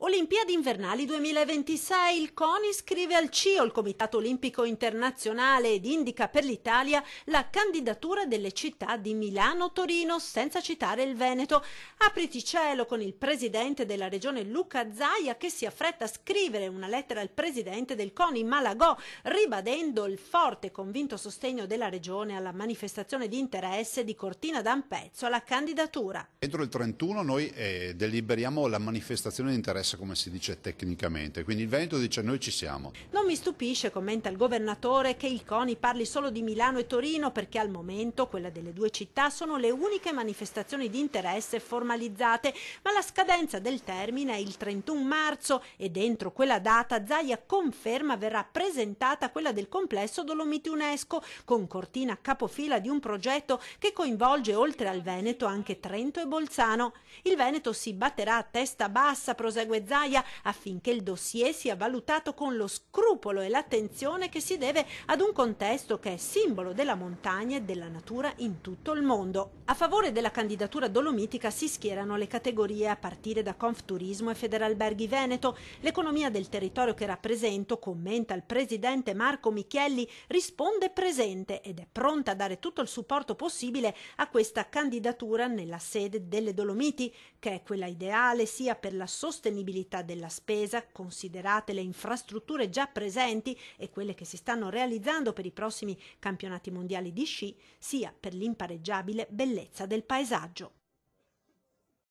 Olimpiadi invernali 2026, il CONI scrive al CIO, il Comitato Olimpico Internazionale, ed indica per l'Italia la candidatura delle città di Milano, Torino, senza citare il Veneto. Apriti cielo con il presidente della regione Luca Zaia, che si affretta a scrivere una lettera al presidente del CONI Malagò, ribadendo il forte e convinto sostegno della regione alla manifestazione di interesse di Cortina d'Ampezzo alla candidatura. Entro il 31 noi deliberiamo la manifestazione di interesse, come si dice tecnicamente, quindi il Veneto dice noi ci siamo. Non mi stupisce, commenta il governatore, che il CONI parli solo di Milano e Torino, perché al momento quella delle due città sono le uniche manifestazioni di interesse formalizzate, ma la scadenza del termine è il 31 marzo e dentro quella data Zaia conferma verrà presentata quella del complesso Dolomiti UNESCO, con Cortina capofila di un progetto che coinvolge oltre al Veneto anche Trento e Bolzano. Il Veneto si batterà a testa bassa, prosegue Zaia, affinché il dossier sia valutato con lo scrupolo e l'attenzione che si deve ad un contesto che è simbolo della montagna e della natura in tutto il mondo. A favore della candidatura dolomitica si schierano le categorie a partire da Confturismo e Federalberghi Veneto. L'economia del territorio che rappresento, commenta il presidente Marco Michielli, risponde presente ed è pronta a dare tutto il supporto possibile a questa candidatura nella sede delle Dolomiti, che è quella ideale sia per la sostenibilità della spesa, considerate le infrastrutture già presenti e quelle che si stanno realizzando per i prossimi campionati mondiali di sci, sia per l'impareggiabile bellezza del paesaggio.